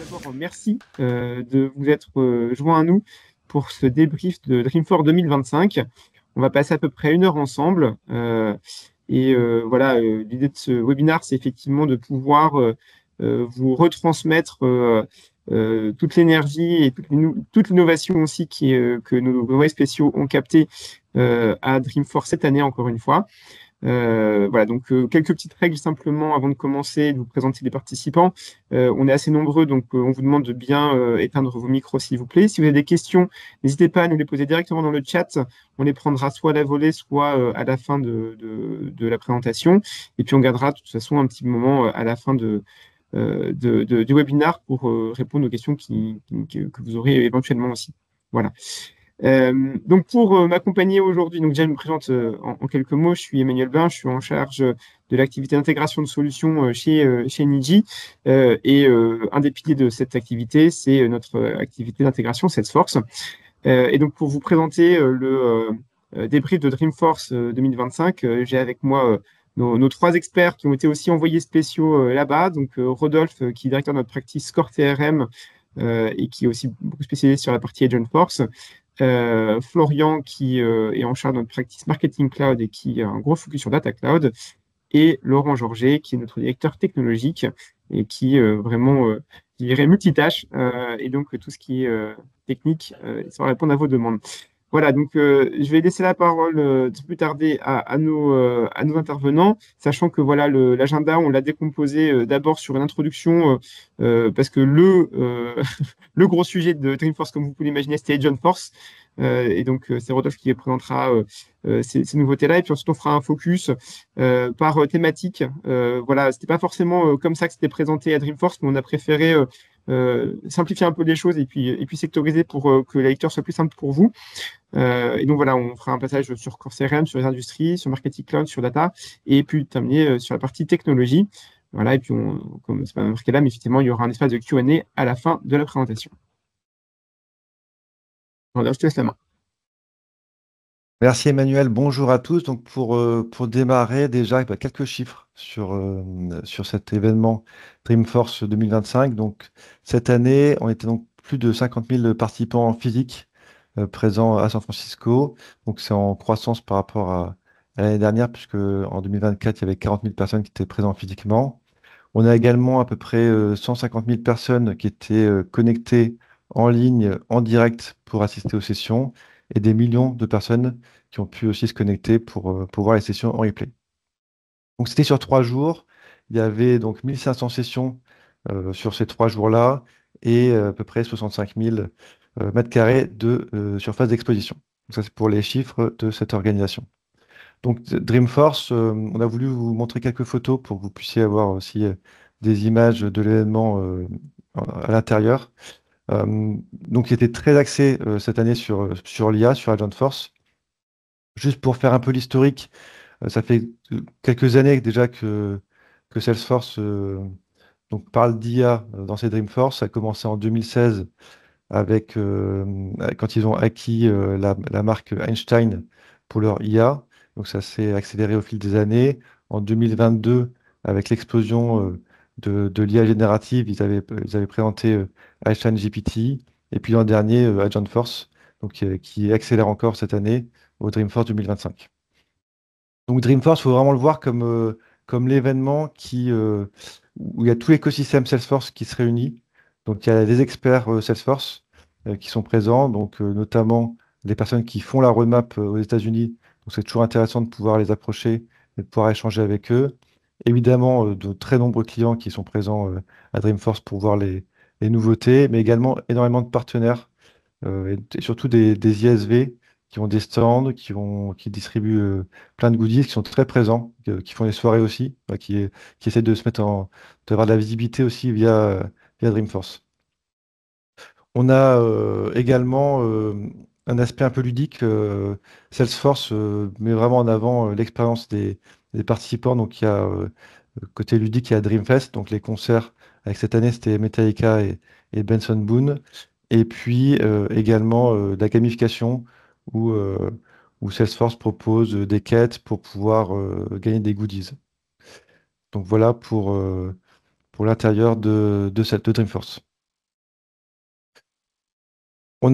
D'abord, merci de vous être joint à nous pour ce débrief de Dreamforce 2025. On va passer à peu près 1 heure ensemble. Voilà, l'idée de ce webinaire, c'est effectivement de pouvoir vous retransmettre toute l'énergie et toute l'innovation aussi que nos envoyés spéciaux ont capté à Dreamforce cette année, encore une fois. Voilà, donc quelques petites règles simplement avant de commencer, de vous présenter les participants. On est assez nombreux, donc on vous demande de bien éteindre vos micros, s'il vous plaît. Si vous avez des questions, n'hésitez pas à nous les poser directement dans le chat. On les prendra soit à la volée, soit à la fin de la présentation. Et puis on gardera de toute façon un petit moment à la fin du webinaire pour répondre aux questions que vous aurez éventuellement aussi. Voilà. Donc pour m'accompagner aujourd'hui, donc déjà je me présente en quelques mots, je suis Emmanuel Bain, je suis en charge de l'activité d'intégration de solutions chez Niji. Un des piliers de cette activité, c'est notre activité d'intégration Salesforce. Et donc pour vous présenter le débrief de Dreamforce 2025, j'ai avec moi nos 3 experts qui ont été aussi envoyés spéciaux là-bas. Donc Rodolphe, qui est directeur de notre practice Core TRM et qui est aussi beaucoup spécialisé sur la partie Agentforce. Florian, qui est en charge de notre practice Marketing Cloud et qui a un gros focus sur Data Cloud, et Laurent Georget, qui est notre directeur technologique et qui vraiment, je dirais, multitâche, et donc tout ce qui est technique, ça va répondre à vos demandes. Voilà, donc je vais laisser la parole sans plus tarder à nos intervenants, sachant que voilà, l'agenda, on l'a décomposé d'abord sur une introduction, parce que le gros sujet de Dreamforce, comme vous pouvez l'imaginer, c'était Agentforce. Et donc, c'est Rodolphe qui présentera ces nouveautés-là. Et puis ensuite, on fera un focus par thématique. Voilà, c'était pas forcément comme ça que c'était présenté à Dreamforce, mais on a préféré simplifier un peu les choses et puis sectoriser pour que la lecture soit plus simple pour vous. Et donc voilà, on fera un passage sur Core CRM, sur les industries, sur Marketing Cloud, sur Data, et puis terminer sur la partie technologie. Voilà, et puis comme c'est pas marqué là, mais effectivement, il y aura un espace de Q&A à la fin de la présentation. Voilà, je te laisse la main. Merci Emmanuel, bonjour à tous. Donc pour démarrer déjà, quelques chiffres sur cet événement Dreamforce 2025. Donc cette année, on était donc plus de 50 000 participants physiques présents à San Francisco. Donc c'est en croissance par rapport à l'année dernière, puisque en 2024, il y avait 40 000 personnes qui étaient présentes physiquement. On a également à peu près 150 000 personnes qui étaient connectées en ligne, en direct pour assister aux sessions et des millions de personnes qui ont pu aussi se connecter pour voir les sessions en replay. Donc c'était sur 3 jours. Il y avait donc 1500 sessions sur ces 3 jours-là et à peu près 65 000 mètres carrés de surface d'exposition. Donc ça, c'est pour les chiffres de cette organisation. Donc Dreamforce, on a voulu vous montrer quelques photos pour que vous puissiez avoir aussi des images de l'événement à l'intérieur. Donc il était très axé cette année sur l'IA, sur Agentforce. Juste pour faire un peu l'historique, ça fait quelques années déjà que Salesforce donc parle d'IA dans ses Dreamforce. Ça a commencé en 2016 avec, quand ils ont acquis la marque Einstein pour leur IA. Donc ça s'est accéléré au fil des années. En 2022, avec l'explosion de l'IA générative, ils avaient présenté Einstein GPT. Et puis l'an dernier, Agentforce, donc, qui accélère encore cette année au Dreamforce 2025. Donc Dreamforce, il faut vraiment le voir comme l'événement où il y a tout l'écosystème Salesforce qui se réunit. Donc il y a des experts Salesforce qui sont présents, donc notamment les personnes qui font la roadmap aux États-Unis. Donc c'est toujours intéressant de pouvoir les approcher et de pouvoir échanger avec eux. Évidemment, de très nombreux clients qui sont présents à Dreamforce pour voir les nouveautés, mais également énormément de partenaires et surtout des ISV qui ont des stands, qui distribuent plein de goodies, qui sont très présents, qui font des soirées aussi, qui essaient de se mettre d'avoir de la visibilité aussi via Dreamforce. On a également un aspect un peu ludique. Salesforce met vraiment en avant l'expérience des participants. Donc il y a côté ludique, il y a Dreamfest, donc les concerts. Avec cette année, c'était Metallica et Benson Boone. Et puis également de la gamification où Salesforce propose des quêtes pour pouvoir gagner des goodies. Donc voilà pour l'intérieur de Dreamforce. On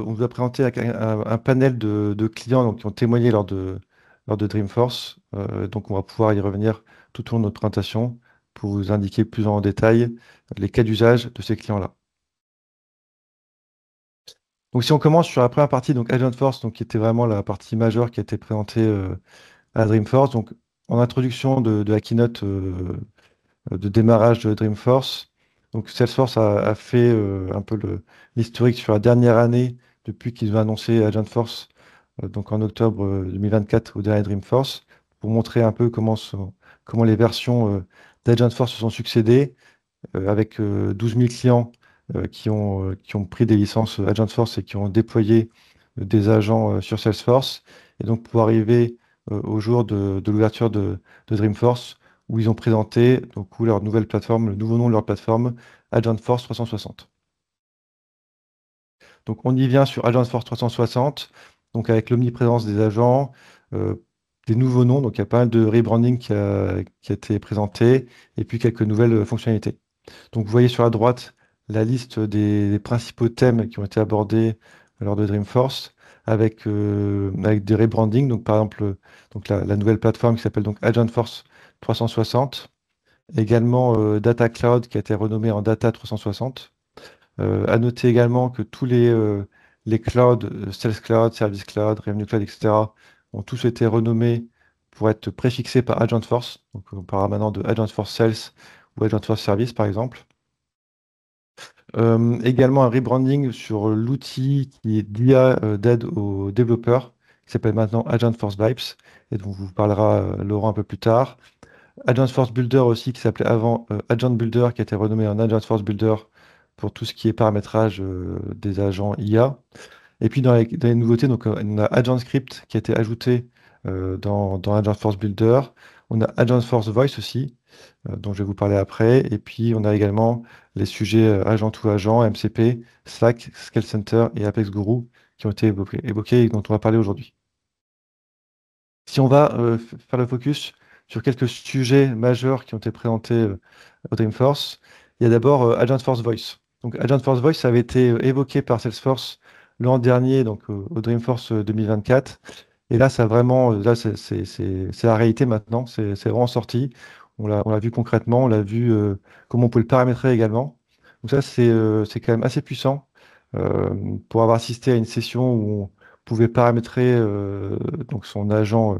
vous a présenté un panel de clients donc, qui ont témoigné lors de Dreamforce. Donc, on va pouvoir y revenir tout au long de notre présentation pour vous indiquer plus en détail les cas d'usage de ces clients-là. Donc, si on commence sur la première partie, donc Agentforce, donc, qui était vraiment la partie majeure qui a été présentée à Dreamforce. Donc, en introduction de la keynote de démarrage de Dreamforce, donc Salesforce a fait un peu l'historique sur la dernière année depuis qu'ils ont annoncé Agentforce, donc en octobre 2024 au dernier Dreamforce, pour montrer un peu comment les versions d'Agentforce se sont succédées avec 12 000 clients qui ont pris des licences Agentforce et qui ont déployé des agents sur Salesforce. Et donc, pour arriver au jour de l'ouverture de Dreamforce, où ils ont présenté donc, où leur nouvelle plateforme, le nouveau nom de leur plateforme, Agentforce 360. Donc, on y vient sur Agentforce 360, donc avec l'omniprésence des agents, euh, des nouveaux noms. Donc, il y a pas mal de rebranding qui a été présenté, et puis quelques nouvelles fonctionnalités. Donc, vous voyez sur la droite la liste des principaux thèmes qui ont été abordés lors de Dreamforce avec des rebrandings. Donc, par exemple, donc la nouvelle plateforme qui s'appelle donc Agentforce 360. Également Data Cloud qui a été renommé en Data 360. À noter également que tous les clouds, Sales Cloud, Service Cloud, Revenue Cloud, etc., ont tous été renommés pour être préfixés par Agentforce. Donc, on parlera maintenant de Agentforce Sales ou Agentforce Service, par exemple. Également un rebranding sur l'outil qui est d'IA d'aide aux développeurs, qui s'appelle maintenant Agentforce Vibes, et dont vous parlera Laurent un peu plus tard. Agentforce Builder aussi, qui s'appelait avant Agent Builder, qui a été renommé en Agentforce Builder pour tout ce qui est paramétrage des agents IA. Et puis dans les nouveautés, donc, on a Agent Script qui a été ajouté dans Agentforce Builder. On a Agentforce Voice aussi, dont je vais vous parler après. Et puis, on a également les sujets agent to agent, MCP, Slack, Scale Center et Apex Guru qui ont été évoqués et dont on va parler aujourd'hui. Si on va faire le focus sur quelques sujets majeurs qui ont été présentés au Dreamforce, il y a d'abord Agentforce Voice. Donc, Agentforce Voice, ça avait été évoqué par Salesforce l'an dernier, donc au Dreamforce 2024. Et là, ça vraiment, là, c'est la réalité maintenant. C'est vraiment sorti. On l'a vu concrètement. On l'a vu comment on peut le paramétrer également. Donc ça, c'est quand même assez puissant. Pour avoir assisté à une session où on pouvait paramétrer donc son agent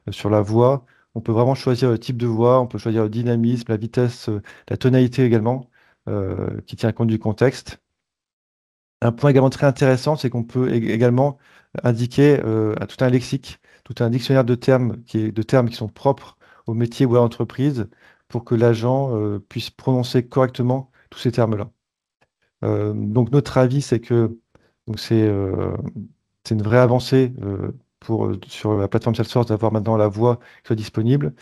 sur la voix, on peut vraiment choisir le type de voix, on peut choisir le dynamisme, la vitesse, la tonalité également, qui tient compte du contexte. Un point également très intéressant, c'est qu'on peut également indiquer tout un lexique, tout un dictionnaire de termes qui sont propres au métier ou à l'entreprise pour que l'agent puisse prononcer correctement tous ces termes-là. Donc notre avis, c'est que donc c'est une vraie avancée sur la plateforme Salesforce d'avoir maintenant la voix qui soit disponible.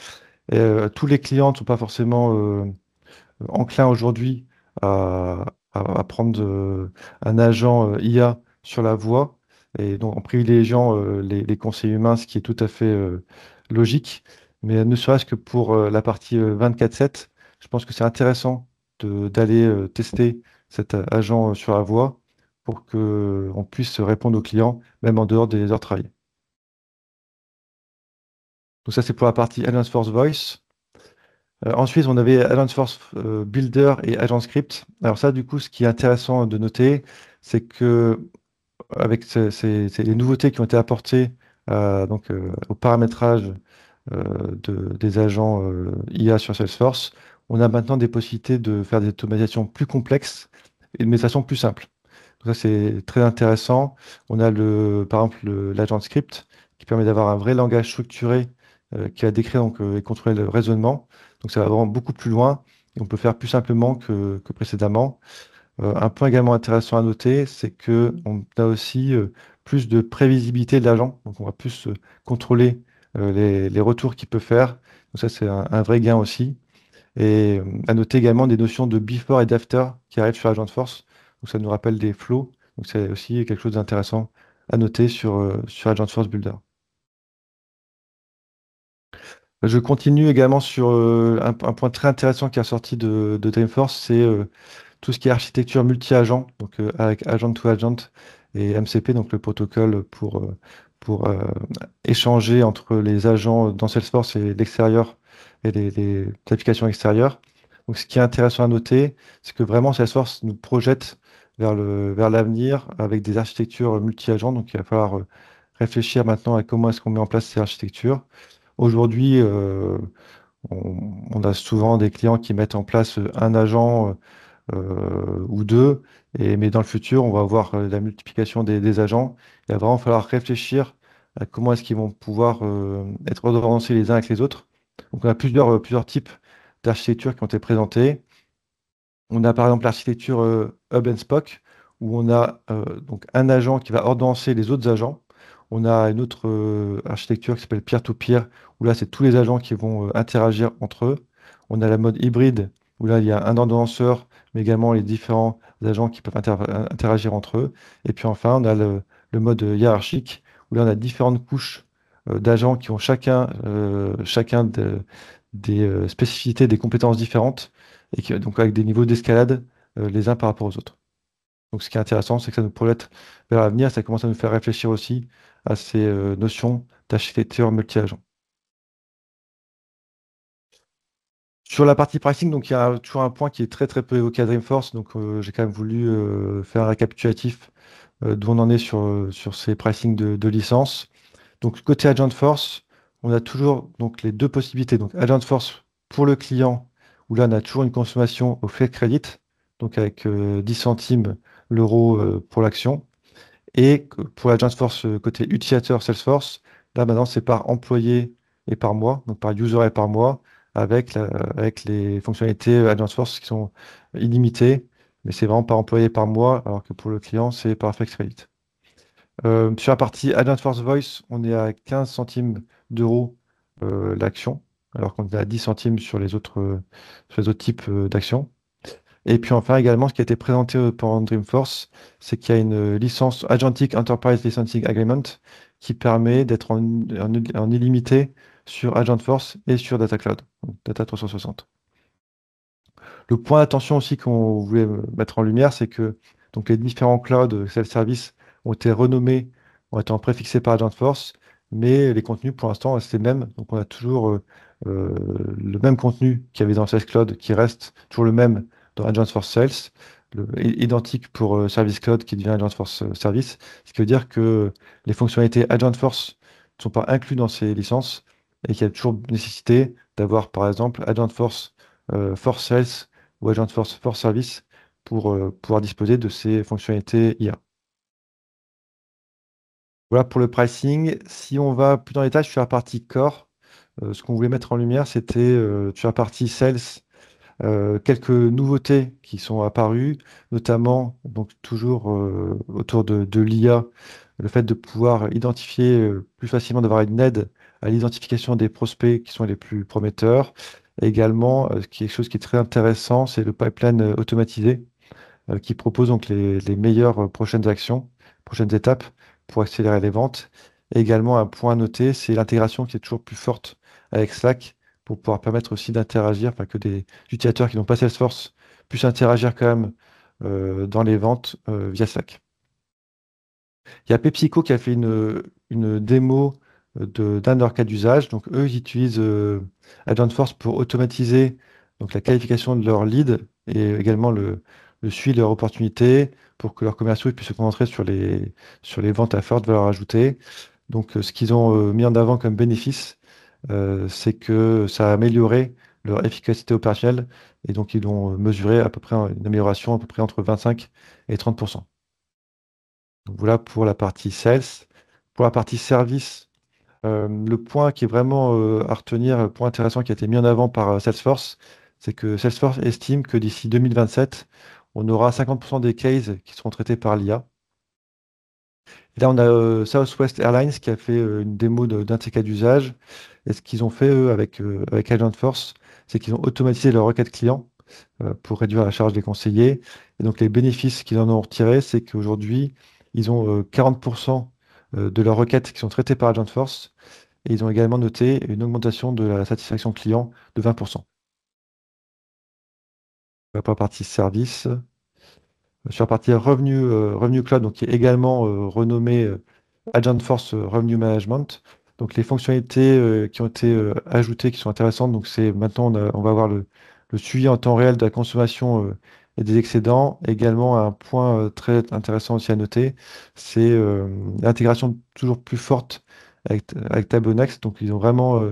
Et, tous les clients ne sont pas forcément enclin aujourd'hui à prendre un agent IA sur la voie, et donc en privilégiant les conseils humains, ce qui est tout à fait logique. Mais ne serait-ce que pour la partie 24/7, je pense que c'est intéressant d'aller tester cet agent sur la voie pour qu'on puisse répondre aux clients, même en dehors des heures de travail. Donc ça, c'est pour la partie Alliance Force Voice. Ensuite, on avait Agentforce Builder et Agent Script. Alors ça, du coup, ce qui est intéressant de noter, c'est que avec les nouveautés qui ont été apportées au paramétrage des agents IA sur Salesforce, on a maintenant des possibilités de faire des automatisations plus complexes et de façon plus simple. Donc ça, c'est très intéressant. On a par exemple l'agent script qui permet d'avoir un vrai langage structuré qui va décrire et contrôler le raisonnement. Donc ça va vraiment beaucoup plus loin et on peut faire plus simplement que précédemment. Un point également intéressant à noter, c'est que on a aussi plus de prévisibilité de l'agent. Donc on va plus contrôler les retours qu'il peut faire. Donc ça, c'est un vrai gain aussi. Et à noter également des notions de before et d'after qui arrivent sur Agentforce. Donc ça nous rappelle des flows. Donc c'est aussi quelque chose d'intéressant à noter sur Agentforce Builder. Je continue également sur un point très intéressant qui est sorti de Dreamforce, c'est tout ce qui est architecture multi-agent, donc avec agent to agent et MCP, donc le protocole pour échanger entre les agents dans Salesforce et l'extérieur et les applications extérieures. Donc, ce qui est intéressant à noter, c'est que vraiment Salesforce nous projette vers l'avenir avec des architectures multi-agents. Donc, il va falloir réfléchir maintenant à comment est-ce qu'on met en place ces architectures. Aujourd'hui, on a souvent des clients qui mettent en place un agent ou deux, mais dans le futur, on va avoir la multiplication des agents. Il va vraiment falloir réfléchir à comment est-ce qu'ils vont pouvoir être ordonnancés les uns avec les autres. Donc, on a plusieurs types d'architectures qui ont été présentées. On a par exemple l'architecture Hub and Spoke, où on a donc un agent qui va ordonner les autres agents. On a une autre architecture qui s'appelle Peer-to-Peer, où là, c'est tous les agents qui vont interagir entre eux. On a la mode hybride, où là, il y a un ordonnanceur, mais également les différents agents qui peuvent interagir entre eux. Et puis enfin, on a le mode hiérarchique, où là, on a différentes couches d'agents qui ont chacun des spécificités, des compétences différentes et donc avec des niveaux d'escalade les uns par rapport aux autres. Donc ce qui est intéressant, c'est que ça nous projette vers l'avenir, ça commence à nous faire réfléchir aussi à ces notions d'architecture multi-agent. Sur la partie pricing, donc il y a toujours un point qui est très très peu évoqué à Dreamforce, donc j'ai quand même voulu faire un récapitulatif d'où on en est sur ces pricing de licence. Donc côté Agent Force, on a toujours donc les deux possibilités. Donc Agent Force pour le client, où là on a toujours une consommation au frais de crédit, donc avec 10 centimes l'euro pour l'action. Et pour Agent Force côté utilisateur Salesforce, là maintenant c'est par employé et par mois, donc par user et par mois, avec les fonctionnalités Agent Force qui sont illimitées, mais c'est vraiment par employé et par mois, alors que pour le client c'est par flex credit. Sur la partie Agent Force Voice, on est à 15 centimes d'euros l'action, alors qu'on est à 10 centimes sur les autres types d'actions. Et puis enfin également, ce qui a été présenté pendant Dreamforce, c'est qu'il y a une licence Agentic Enterprise Licensing Agreement qui permet d'être en illimité sur Agent Force et sur Data Cloud, donc Data 360. Le point d'attention aussi qu'on voulait mettre en lumière, c'est que donc, les différents clouds self-service ont été renommés, ont été en préfixés par Agentforce, mais les contenus pour l'instant restent les mêmes. Donc on a toujours euh, le même contenu qu'il y avait dans Sales Cloud qui reste toujours le même dans Agentforce Sales, identique pour Service Cloud qui devient Agentforce Service, ce qui veut dire que les fonctionnalités Agentforce ne sont pas incluses dans ces licences et qu'il y a toujours nécessité d'avoir par exemple Agentforce Force Sales ou Agent Force Service pour pouvoir disposer de ces fonctionnalités IA. Voilà pour le pricing. Si on va plus dans les détails sur la partie core, ce qu'on voulait mettre en lumière, c'était sur la partie sales, quelques nouveautés qui sont apparues, notamment donc toujours autour de l'IA, le fait de pouvoir identifier plus facilement, d'avoir une aide à l'identification des prospects qui sont les plus prometteurs. Et également, quelque chose qui est très intéressant, c'est le pipeline automatisé qui propose donc les meilleures prochaines actions, prochaines étapes pour accélérer les ventes. Et également, un point à noter, c'est l'intégration qui est toujours plus forte avec Slack pour pouvoir permettre aussi d'interagir, enfin que des utilisateurs qui n'ont pas Salesforce puissent interagir quand même dans les ventes via Slack. Il y a PepsiCo qui a fait une démo d'un de leurs cas d'usage. Donc, eux, ils utilisent Agentforce pour automatiser donc, la qualification de leurs leads et également le suivi de leurs opportunités pour que leurs commerciaux puissent se concentrer sur les ventes à forte valeur ajoutée. Donc, ce qu'ils ont mis en avant comme bénéfice, c'est que ça a amélioré leur efficacité opérationnelle et donc ils ont mesuré à peu près une amélioration à peu près entre 25 et 30%. Donc voilà pour la partie sales. Pour la partie service, le point qui est vraiment à retenir, le point intéressant qui a été mis en avant par Salesforce, c'est que Salesforce estime que d'ici 2027, on aura 50% des cases qui seront traités par l'IA. Et là, on a Southwest Airlines qui a fait une démo d'un de ces cas d'usage. Et ce qu'ils ont fait, eux, avec Agentforce, c'est qu'ils ont automatisé leur requête client pour réduire la charge des conseillers. Et donc, les bénéfices qu'ils en ont retirés, c'est qu'aujourd'hui, ils ont 40% de leurs requêtes qui sont traitées par Agentforce. Et ils ont également noté une augmentation de la satisfaction client de 20%. Pour la partie service. Sur la partie revenu cloud, donc qui est également renommé Agentforce Revenue Management. Donc les fonctionnalités qui ont été ajoutées, qui sont intéressantes, donc c'est maintenant on va avoir le suivi en temps réel de la consommation et des excédents. Également un point très intéressant aussi à noter, c'est l'intégration toujours plus forte avec Tableau Next. Donc ils ont vraiment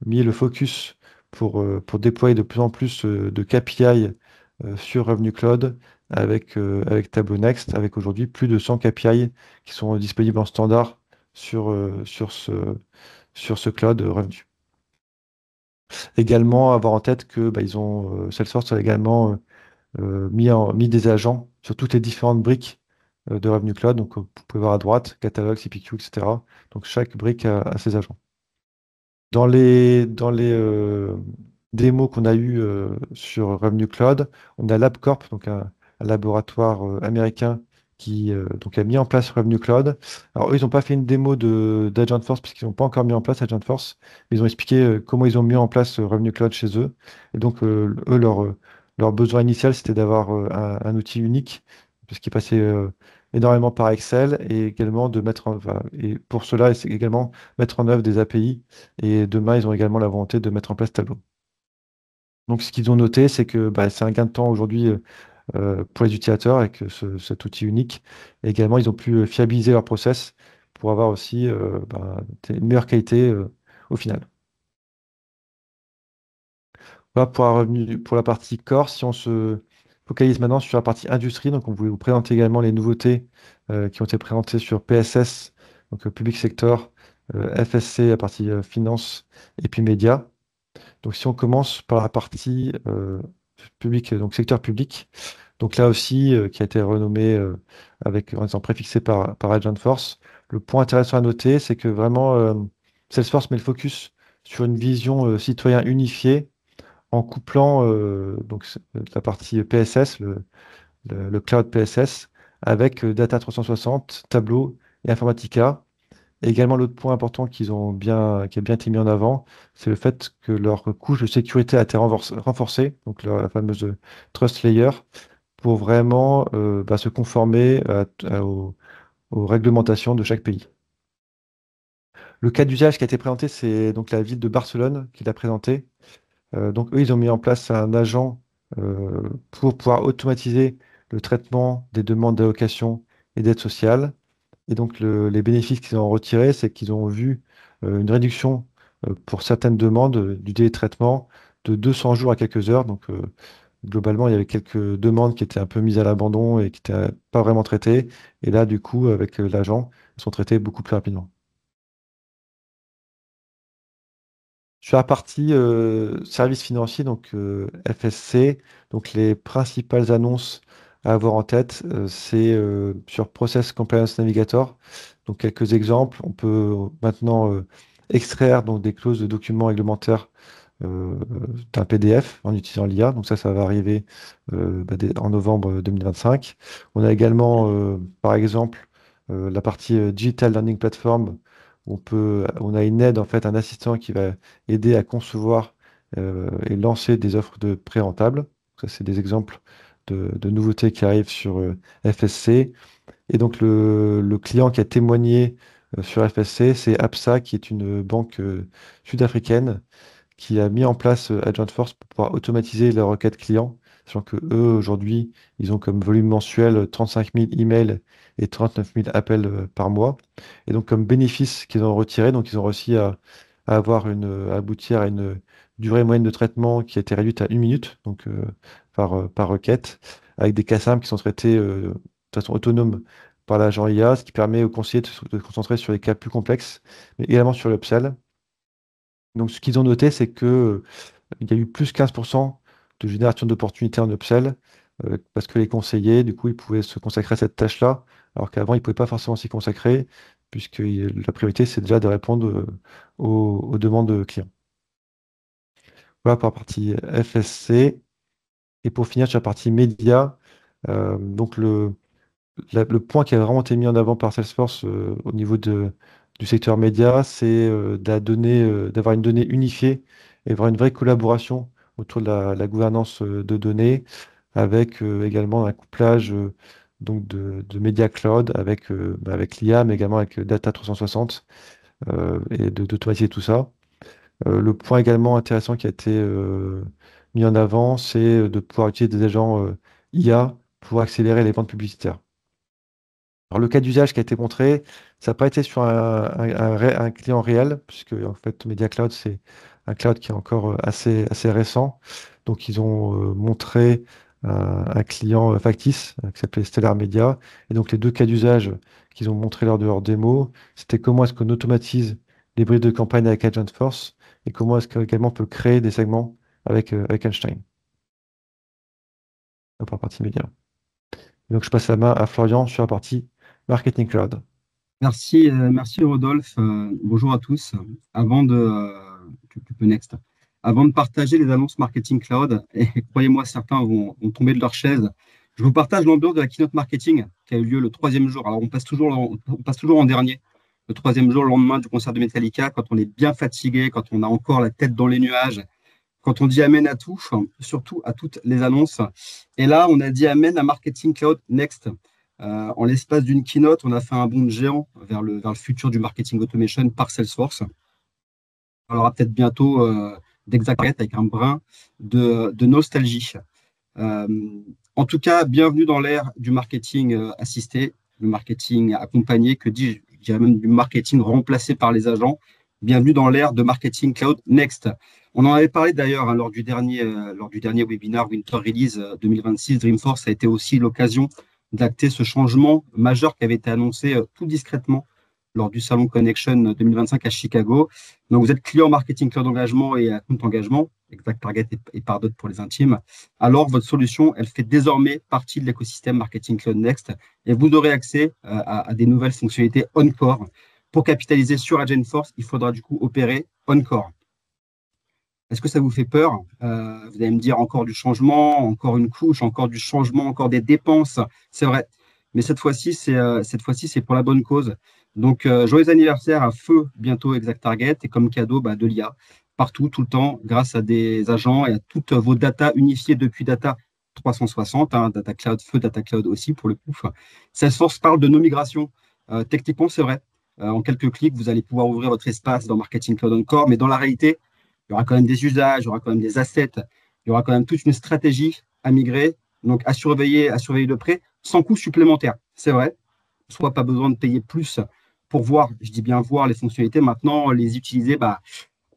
mis le focus pour déployer de plus en plus de KPI sur Revenue Cloud avec Tableau Next, avec aujourd'hui plus de 100 KPI qui sont disponibles en standard sur ce cloud revenu. Également, avoir en tête que Salesforce a également mis des agents sur toutes les différentes briques de Revenue Cloud. Donc, vous pouvez voir à droite, catalogue, CPQ, etc. Donc, chaque brique a ses agents. Dans les démos qu'on a eues sur Revenue Cloud, on a LabCorp, donc un laboratoire américain qui donc a mis en place Revenue Cloud. Alors, eux, ils n'ont pas fait une démo d'Agentforce parce qu'ils n'ont pas encore mis en place Agentforce, mais ils ont expliqué comment ils ont mis en place Revenue Cloud chez eux. Et donc, eux, leur besoin initial, c'était d'avoir un outil unique, parce qu'ils passaient énormément par Excel, et également et pour cela, c'est également mettre en œuvre des API. Et demain, ils ont également la volonté de mettre en place Tableau. Donc, ce qu'ils ont noté, c'est que c'est un gain de temps aujourd'hui pour les utilisateurs avec cet outil unique. Et également, ils ont pu fiabiliser leur process pour avoir aussi une meilleure qualité au final. Voilà pour la partie core. Si on se focalise maintenant sur la partie industrie, donc on voulait vous présenter également les nouveautés qui ont été présentées sur PSS, donc Public Sector, FSC, la partie finance et puis médias. Donc, si on commence par la partie public, donc secteur public, donc là aussi, qui a été renommé en étant préfixé par Agentforce, le point intéressant à noter, c'est que vraiment, Salesforce met le focus sur une vision citoyen unifiée en couplant la partie PSS, le cloud PSS, avec Data 360, Tableau et Informatica. Et également, l'autre point important qui a bien été mis en avant, c'est le fait que leur couche de sécurité a été renforcée, donc la fameuse Trust Layer, pour vraiment se conformer aux réglementations de chaque pays. Le cas d'usage qui a été présenté, c'est donc la ville de Barcelone qui l'a présenté. Donc eux, ils ont mis en place un agent pour pouvoir automatiser le traitement des demandes d'allocation et d'aide sociale. Et donc, les bénéfices qu'ils ont retirés, c'est qu'ils ont vu une réduction pour certaines demandes du délai de traitement de 200 jours à quelques heures. Donc, globalement, il y avait quelques demandes qui étaient un peu mises à l'abandon et qui n'étaient pas vraiment traitées. Et là, du coup, avec l'agent, elles sont traitées beaucoup plus rapidement. Sur la partie services financiers, donc FSC, donc les principales annonces à avoir en tête, c'est sur Process Compliance Navigator. Donc quelques exemples, on peut maintenant extraire donc des clauses de documents réglementaires d'un PDF en utilisant l'IA. Donc ça va arriver en novembre 2025. On a également, par exemple, la partie Digital Learning Platform. On a une aide, en fait, un assistant qui va aider à concevoir et lancer des offres de pré-rentables. Ça, c'est des exemples de nouveautés qui arrivent sur FSC. Et donc, le client qui a témoigné sur FSC, c'est APSA, qui est une banque sud-africaine qui a mis en place Agentforce pour pouvoir automatiser leurs requêtes clients, sachant que eux, aujourd'hui, ils ont comme volume mensuel 35 000 emails et 39 000 appels par mois. Et donc, comme bénéfice qu'ils ont retiré, donc ils ont réussi à aboutir à une durée moyenne de traitement qui a été réduite à 1 minute, donc par requête, avec des cas simples qui sont traités de façon autonome par l'agent IA, ce qui permet aux conseillers de se concentrer sur les cas plus complexes, mais également sur l'upsell. Donc, ce qu'ils ont noté, c'est que il y a eu plus 15% de génération d'opportunités en upsell, parce que les conseillers, du coup, ils pouvaient se consacrer à cette tâche-là, alors qu'avant, ils ne pouvaient pas forcément s'y consacrer, puisque la priorité, c'est déjà de répondre aux demandes clients. Voilà pour la partie FSC. Et pour finir sur la partie média, donc le point qui a vraiment été mis en avant par Salesforce au niveau du secteur média, c'est d'avoir une donnée unifiée et avoir une vraie collaboration autour de la gouvernance de données. avec également un couplage donc de Media Cloud avec l'IA, mais également avec Data 360 et d'automatiser tout ça. Le point également intéressant qui a été mis en avant, c'est de pouvoir utiliser des agents IA pour accélérer les ventes publicitaires. Alors, le cas d'usage qui a été montré, ça n'a pas été sur un client réel, puisque en fait, Media Cloud, c'est un cloud qui est encore assez récent. Donc, ils ont montré un client factice qui s'appelait Stellar Media. Et donc, les deux cas d'usage qu'ils ont montré lors de leur démo, c'était comment est-ce qu'on automatise les briefs de campagne avec Agentforce et comment est-ce qu'également on peut créer des segments avec Einstein, pour la partie média. Donc, je passe la main à Florian sur la partie Marketing Cloud. Merci Rodolphe. Bonjour à tous. Tu peux next. Avant de partager les annonces Marketing Cloud, et croyez-moi, certains vont tomber de leur chaise, je vous partage l'ambiance de la keynote marketing qui a eu lieu le troisième jour. Alors, on passe toujours en dernier, le troisième jour, le lendemain du concert de Metallica, quand on est bien fatigué, quand on a encore la tête dans les nuages, quand on dit amen à tout, surtout à toutes les annonces. Et là, on a dit amen à Marketing Cloud Next. En l'espace d'une keynote, on a fait un bond géant vers le futur du marketing automation par Salesforce. On aura peut-être bientôt d'Exactarget avec un brin de nostalgie. En tout cas, bienvenue dans l'ère du marketing assisté, du marketing accompagné, que dis-je, je dirais même du marketing remplacé par les agents. Bienvenue dans l'ère de Marketing Cloud Next. On en avait parlé d'ailleurs lors du dernier webinaire Winter Release 2026. Dreamforce a été aussi l'occasion d'acter ce changement majeur qui avait été annoncé tout discrètement lors du Salon Connection 2025 à Chicago. Donc, vous êtes client marketing cloud engagement et à compte engagement, ExactTarget et Pardot pour les intimes. Alors, votre solution, elle fait désormais partie de l'écosystème Marketing Cloud Next et vous aurez accès à des nouvelles fonctionnalités on-core. Pour capitaliser sur Agentforce, il faudra du coup opérer on-core. Est-ce que ça vous fait peur? Vous allez me dire encore du changement, encore une couche, encore du changement, encore des dépenses. C'est vrai. Mais cette fois-ci, c'est pour la bonne cause. Donc, joyeux anniversaire à feu bientôt ExactTarget et comme cadeau de l'IA partout, tout le temps, grâce à des agents et à toutes vos datas unifiées depuis Data 360, Data Cloud, feu Data Cloud aussi pour le coup. Salesforce parle de nos migrations. Techniquement, c'est vrai. En quelques clics, vous allez pouvoir ouvrir votre espace dans Marketing Cloud Encore, mais dans la réalité, il y aura quand même des usages, il y aura quand même des assets, il y aura quand même toute une stratégie à migrer, donc à surveiller de près, sans coût supplémentaire. C'est vrai, soit pas besoin de payer plus pour voir, je dis bien voir les fonctionnalités. Maintenant, les utiliser,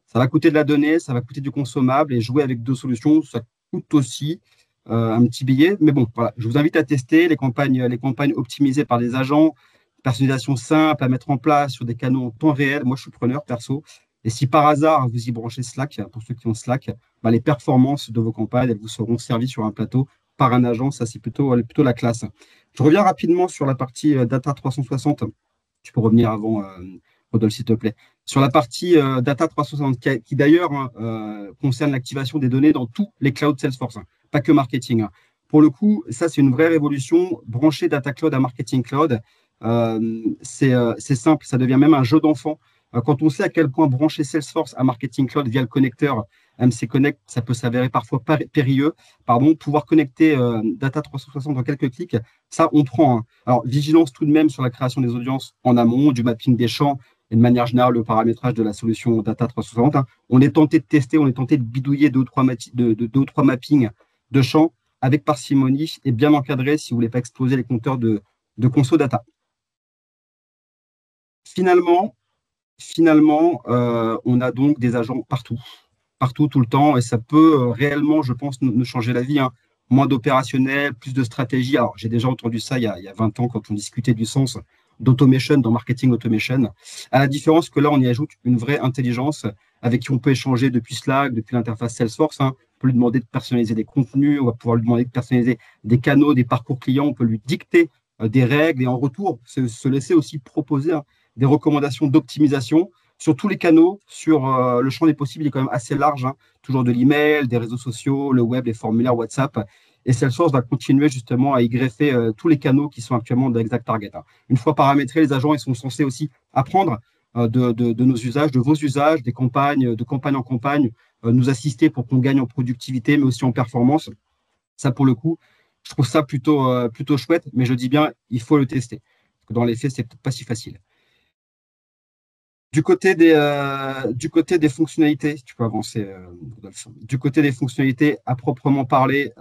ça va coûter de la donnée, ça va coûter du consommable et jouer avec deux solutions, ça coûte aussi un petit billet. Mais bon, voilà, je vous invite à tester les campagnes optimisées par des agents, personnalisation simple à mettre en place sur des canaux en temps réel. Moi, je suis preneur perso. Et si par hasard vous y branchez Slack, pour ceux qui ont Slack, les performances de vos campagnes, elles vous seront servies sur un plateau par un agent. Ça, c'est plutôt la classe. Je reviens rapidement sur la partie Data 360. Tu peux revenir avant, Rodolphe, s'il te plaît. Sur la partie Data 360, qui d'ailleurs concerne l'activation des données dans tous les clouds Salesforce, pas que marketing. Pour le coup, ça, c'est une vraie révolution. Brancher Data Cloud à Marketing Cloud, c'est simple, ça devient même un jeu d'enfant. Quand on sait à quel point brancher Salesforce à Marketing Cloud via le connecteur MC Connect, ça peut s'avérer parfois périlleux. Pouvoir connecter Data 360 en quelques clics, ça, on prend. Alors, vigilance tout de même sur la création des audiences en amont, du mapping des champs et de manière générale le paramétrage de la solution Data 360. On est tenté de tester, on est tenté de bidouiller deux ou trois mappings de champs avec parcimonie et bien encadré si vous ne voulez pas exploser les compteurs de conso data. Finalement, on a donc des agents partout, tout le temps, et ça peut réellement, je pense, nous changer la vie. Moins d'opérationnel, plus de stratégie. Alors, j'ai déjà entendu ça il y a 20 ans quand on discutait du sens d'automation dans marketing automation. À la différence que là, on y ajoute une vraie intelligence avec qui on peut échanger depuis Slack, depuis l'interface Salesforce. On peut lui demander de personnaliser des contenus, on va pouvoir lui demander de personnaliser des canaux, des parcours clients, on peut lui dicter des règles et en retour, se laisser aussi proposer des recommandations d'optimisation sur tous les canaux, sur le champ des possibles, il est quand même assez large, toujours de l'email, des réseaux sociaux, le web, les formulaires WhatsApp. Et Salesforce va continuer justement à y greffer tous les canaux qui sont actuellement de ExactTarget. Une fois paramétrés, les agents ils sont censés aussi apprendre de nos usages, de vos usages, des campagnes, de campagne en campagne, nous assister pour qu'on gagne en productivité, mais aussi en performance. Ça, pour le coup, je trouve ça plutôt chouette, mais je dis bien, il faut le tester. Parce que dans les faits, c'est peut-être pas si facile. Du côté des fonctionnalités, si tu peux avancer, Rodolphe. Du côté des fonctionnalités à proprement parler,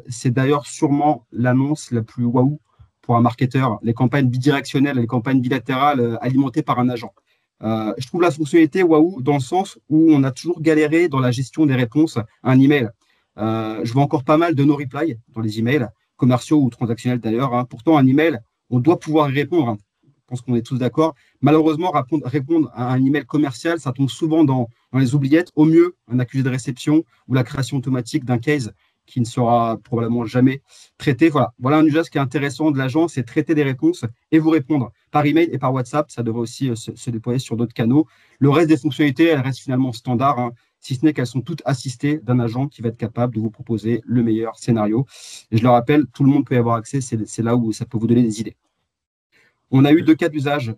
c'est d'ailleurs sûrement l'annonce la plus waouh pour un marketeur. Les campagnes bidirectionnelles, les campagnes bilatérales alimentées par un agent. Je trouve la fonctionnalité waouh dans le sens où on a toujours galéré dans la gestion des réponses à un email. Je vois encore pas mal de no-reply dans les emails, commerciaux ou transactionnels d'ailleurs, hein. Pourtant, un email, on doit pouvoir y répondre, hein. Je pense qu'on est tous d'accord. Malheureusement, répondre à un email commercial, ça tombe souvent dans les oubliettes. Au mieux, un accusé de réception ou la création automatique d'un case qui ne sera probablement jamais traité. Voilà un usage qui est intéressant de l'agence, c'est traiter des réponses et vous répondre par email et par WhatsApp. Ça devrait aussi se déployer sur d'autres canaux. Le reste des fonctionnalités, elles restent finalement standards, hein, si ce n'est qu'elles sont toutes assistées d'un agent qui va être capable de vous proposer le meilleur scénario. Et je le rappelle, tout le monde peut y avoir accès. C'est là où ça peut vous donner des idées. On a eu deux cas d'usage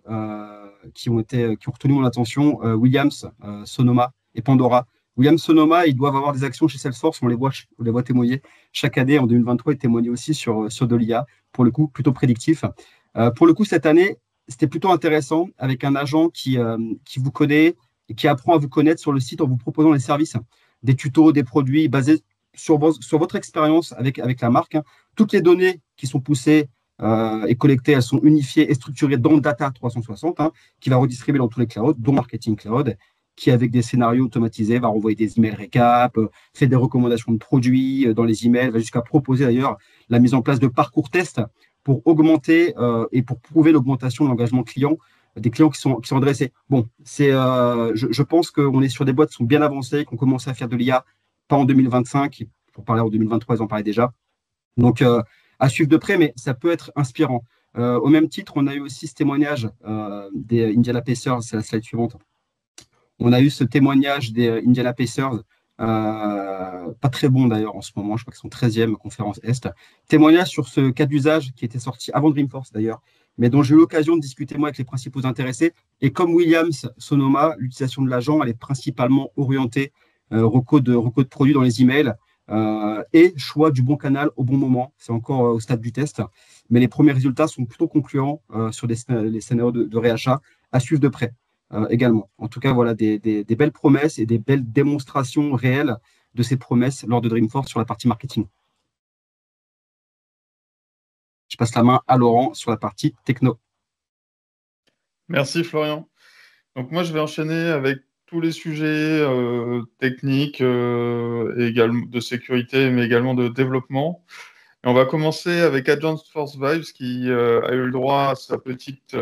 qui ont retenu mon attention, Williams, Sonoma et Pandora. Williams, Sonoma, ils doivent avoir des actions chez Salesforce, on les voit témoigner chaque année. En 2023, ils témoignaient aussi sur de l'IA, pour le coup, plutôt prédictif. Pour le coup, cette année, c'était plutôt intéressant avec un agent qui vous connaît et qui apprend à vous connaître sur le site en vous proposant des services, des tutos, des produits basés sur votre expérience avec la marque, hein. Toutes les données qui sont poussées et collectées, elles sont unifiées et structurées dans Data 360, hein, qui va redistribuer dans tous les clouds, dont Marketing Cloud, qui, avec des scénarios automatisés, va renvoyer des emails récap, fait des recommandations de produits dans les emails, va jusqu'à proposer d'ailleurs la mise en place de parcours tests pour augmenter et pour prouver l'augmentation de l'engagement client des clients qui sont adressés. Bon, je pense qu'on est sur des boîtes qui sont bien avancées, qui ont commencé à faire de l'IA, pas en 2025, pour parler en 2023, ils en parlaient déjà. Donc, à suivre de près, mais ça peut être inspirant. Au même titre, on a eu aussi ce témoignage des Indiana Pacers, c'est la slide suivante. On a eu ce témoignage des Indiana Pacers, pas très bon d'ailleurs en ce moment, je crois qu'ils sont 13e conférence Est. Témoignage sur ce cas d'usage qui était sorti avant Dreamforce d'ailleurs, mais dont j'ai eu l'occasion de discuter moi avec les principaux intéressés. Et comme Williams, Sonoma, l'utilisation de l'agent, elle est principalement orientée reco de produits dans les emails et choix du bon canal au bon moment. C'est encore au stade du test, mais les premiers résultats sont plutôt concluants sur les scénarios de réachat à suivre de près également. En tout cas, voilà des belles promesses et des belles démonstrations réelles de ces promesses lors de Dreamforce sur la partie marketing. Je passe la main à Laurent sur la partie techno. Merci Florian. Donc moi, je vais enchaîner avec tous les sujets techniques et également de sécurité, mais également de développement. Et on va commencer avec Agent Force Vibes qui a eu le droit à sa petite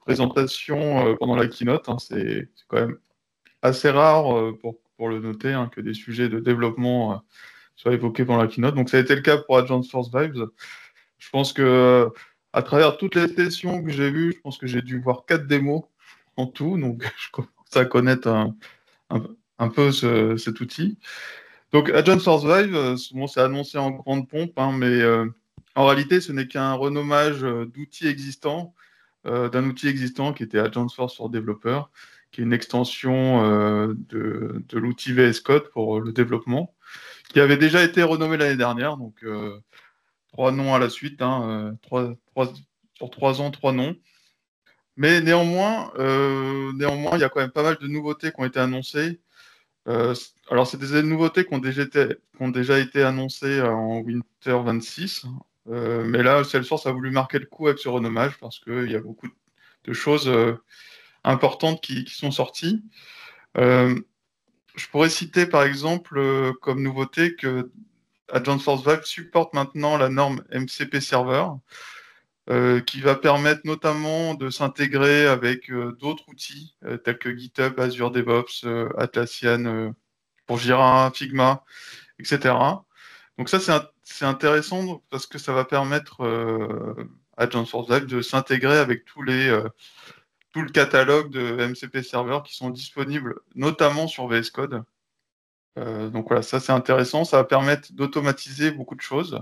présentation pendant la keynote, hein. C'est quand même assez rare pour le noter, hein, que des sujets de développement soient évoqués pendant la keynote. Donc ça a été le cas pour Agent Force Vibes. Je pense que à travers toutes les sessions que j'ai vues, je pense que j'ai dû voir 4 démos en tout. Donc je commence à connaître un, un peu cet outil. Donc Agent Force Vibe, bon, c'est annoncé en grande pompe, hein, mais en réalité, ce n'est qu'un renommage d'outils existants, d'un outil existant qui était Agent Force for Developer, qui est une extension de l'outil VS Code pour le développement, qui avait déjà été renommé l'année dernière. Donc 3 noms à la suite, hein, sur 3 ans, 3 noms. Mais néanmoins, il y a quand même pas mal de nouveautés qui ont été annoncées. Alors, c'est des nouveautés qui ont déjà été annoncées en Winter 26. Mais là, Salesforce a voulu marquer le coup avec ce renommage parce qu'il y a beaucoup de choses importantes qui sont sorties. Je pourrais citer par exemple comme nouveauté que Agentforce Vibe supporte maintenant la norme MCP Server, qui va permettre notamment de s'intégrer avec d'autres outils tels que GitHub, Azure DevOps, Atlassian pour Jira, Figma, etc. Donc ça, c'est intéressant parce que ça va permettre à Agentforce Vibe de s'intégrer avec tout le catalogue de MCP Server qui sont disponibles, notamment sur VS Code. Donc voilà, ça c'est intéressant, ça va permettre d'automatiser beaucoup de choses.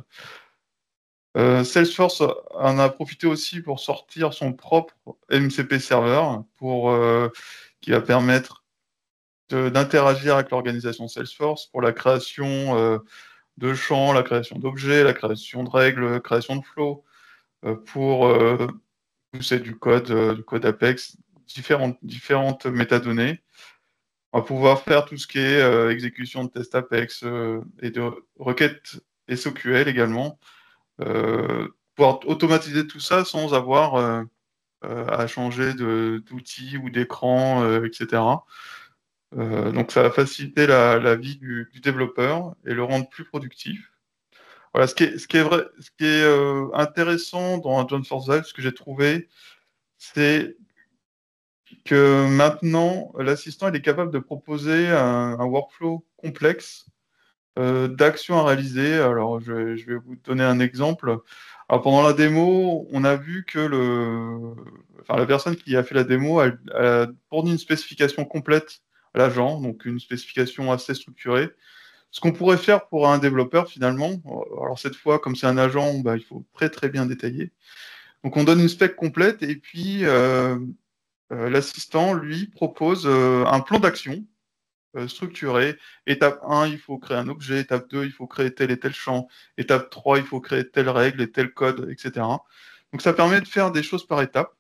Salesforce en a profité aussi pour sortir son propre MCP Server qui va permettre d'interagir avec l'organisation Salesforce pour la création de champs, la création d'objets, la création de règles, la création de flows, pour pousser du code Apex, différentes métadonnées. On va pouvoir faire tout ce qui est exécution de tests Apex et de requêtes SOQL également, pouvoir automatiser tout ça sans avoir à changer d'outils ou d'écran, etc. Donc ça va faciliter la vie du développeur et le rendre plus productif. Voilà, ce qui est intéressant dans John Forsyth, ce que j'ai trouvé, c'est que maintenant, l'assistant il est capable de proposer un workflow complexe d'actions à réaliser. Alors, je vais vous donner un exemple. Alors, pendant la démo, on a vu que la personne qui a fait la démo a fourni une spécification complète à l'agent, donc une spécification assez structurée. Ce qu'on pourrait faire pour un développeur, finalement, alors cette fois, comme c'est un agent, bah, il faut très très bien détailler. Donc, on donne une spec complète et puis l'assistant, lui, propose un plan d'action structuré. Étape 1, il faut créer un objet. Étape 2, il faut créer tel et tel champ. Étape 3, il faut créer telle règle et tel code, etc. Donc ça permet de faire des choses par étapes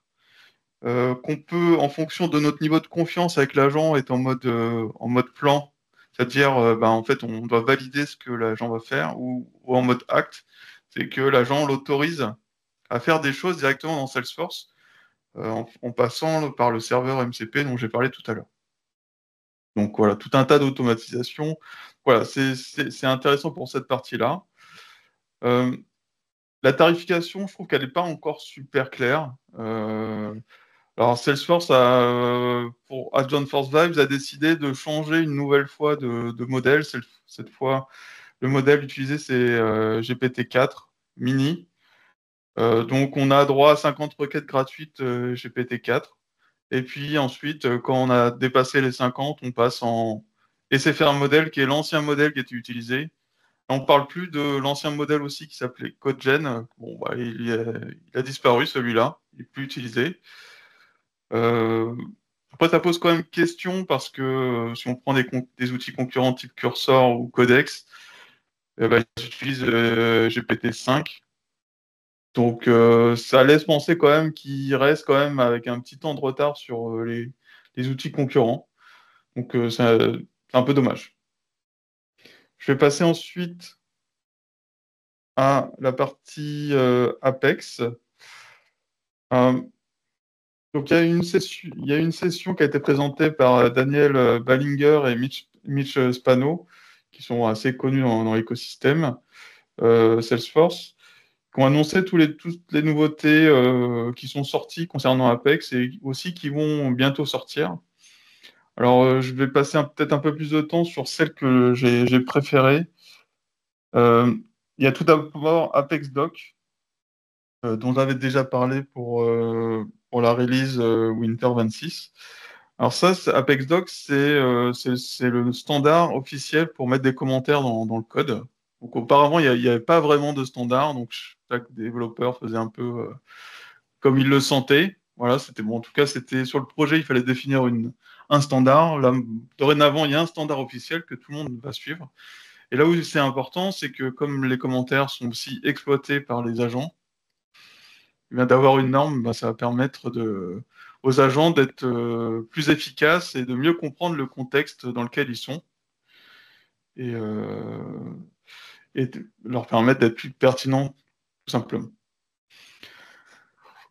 qu'on peut, en fonction de notre niveau de confiance avec l'agent, être en mode plan. C'est-à-dire, en fait, on doit valider ce que l'agent va faire, ou en mode acte, c'est que l'agent l'autorise à faire des choses directement dans Salesforce en passant par le serveur MCP dont j'ai parlé tout à l'heure. Donc voilà, tout un tas d'automatisation. Voilà, c'est intéressant pour cette partie-là. La tarification, je trouve qu'elle n'est pas encore super claire. Alors Salesforce, pour Agent Force Vibes, a décidé de changer une nouvelle fois de modèle. Cette fois, le modèle utilisé, c'est GPT-4 mini. Donc on a droit à 50 requêtes gratuites GPT-4. Et puis ensuite, quand on a dépassé les 50, on passe en SFR modèle, qui est l'ancien modèle qui était utilisé. On ne parle plus de l'ancien modèle aussi qui s'appelait CodeGen. Bon, bah, il a disparu celui-là, il n'est plus utilisé. Après, ça pose quand même question parce que si on prend des outils concurrents type Cursor ou Codex, ils utilisent GPT-5. Donc, ça laisse penser quand même qu'il reste quand même avec un petit temps de retard sur les outils concurrents. Donc, c'est un peu dommage. Je vais passer ensuite à la partie Apex. Euh, donc, il y a une session qui a été présentée par Daniel Ballinger et Mitch Spano, qui sont assez connus dans l'écosystème Salesforce, qui ont annoncé toutes les nouveautés qui sont sorties concernant Apex et aussi qui vont bientôt sortir. Alors, je vais passer peut-être un peu plus de temps sur celles que j'ai préférées. Il y a tout d'abord Apex Doc, dont j'avais déjà parlé pour la release Winter 26. Alors ça, Apex Doc, c'est le standard officiel pour mettre des commentaires dans le code. Donc auparavant, il n'y avait pas vraiment de standard, donc chaque développeur faisait un peu comme il le sentait. Voilà, c'était bon. En tout cas, c'était sur le projet, il fallait définir un standard. Là, dorénavant, il y a un standard officiel que tout le monde va suivre. Et là où c'est important, c'est que comme les commentaires sont aussi exploités par les agents, d'avoir une norme, ça va permettre aux agents d'être plus efficaces et de mieux comprendre le contexte dans lequel ils sont et, leur permettre d'être plus pertinents, tout simplement.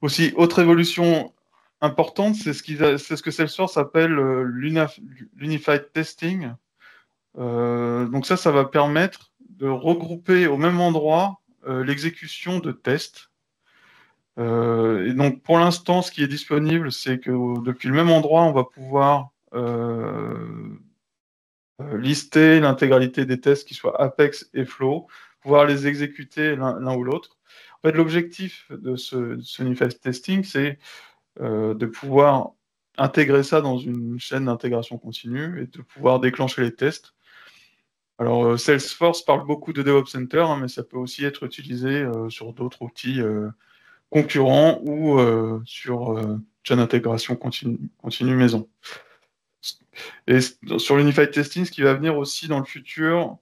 Aussi, autre évolution importante, c'est ce que Salesforce appelle l'Unified Testing. Donc ça va permettre de regrouper au même endroit l'exécution de tests. Et donc pour l'instant, ce qui est disponible, c'est que depuis le même endroit, on va pouvoir lister l'intégralité des tests qui soient Apex et Flow, pouvoir les exécuter l'un ou l'autre. En fait, l'objectif de ce Unified Testing, c'est de pouvoir intégrer ça dans une chaîne d'intégration continue et de pouvoir déclencher les tests. Alors, Salesforce parle beaucoup de DevOps Center, hein, mais ça peut aussi être utilisé sur d'autres outils concurrents ou sur chaîne d'intégration continue maison. Et sur l'Unified Testing, ce qui va venir aussi dans le futur,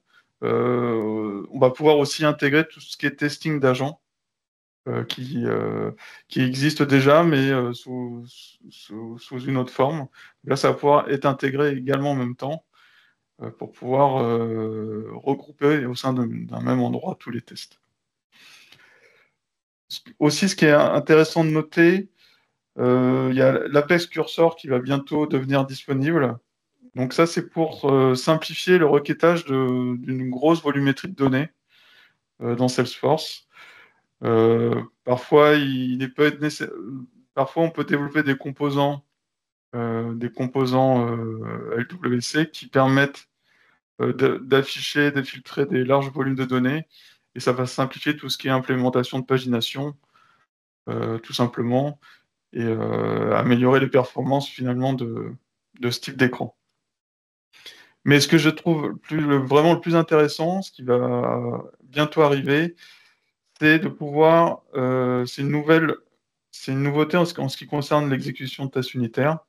On va pouvoir aussi intégrer tout ce qui est testing d'agents qui existe déjà, mais sous une autre forme. Là, ça va pouvoir être intégré également en même temps pour pouvoir regrouper au sein d'un même endroit tous les tests. Aussi, ce qui est intéressant de noter, il y a l'Apex Cursor qui va bientôt devenir disponible. Donc ça, c'est pour simplifier le requêtage d'une grosse volumétrie de données dans Salesforce. Parfois, parfois, on peut développer des composants LWC qui permettent d'afficher, de filtrer des larges volumes de données, et ça va simplifier tout ce qui est implémentation de pagination, tout simplement, et améliorer les performances finalement de ce type d'écran. Mais ce que je trouve vraiment le plus intéressant, ce qui va bientôt arriver, c'est de pouvoir, c'est une nouveauté en ce qui concerne l'exécution de tests unitaires.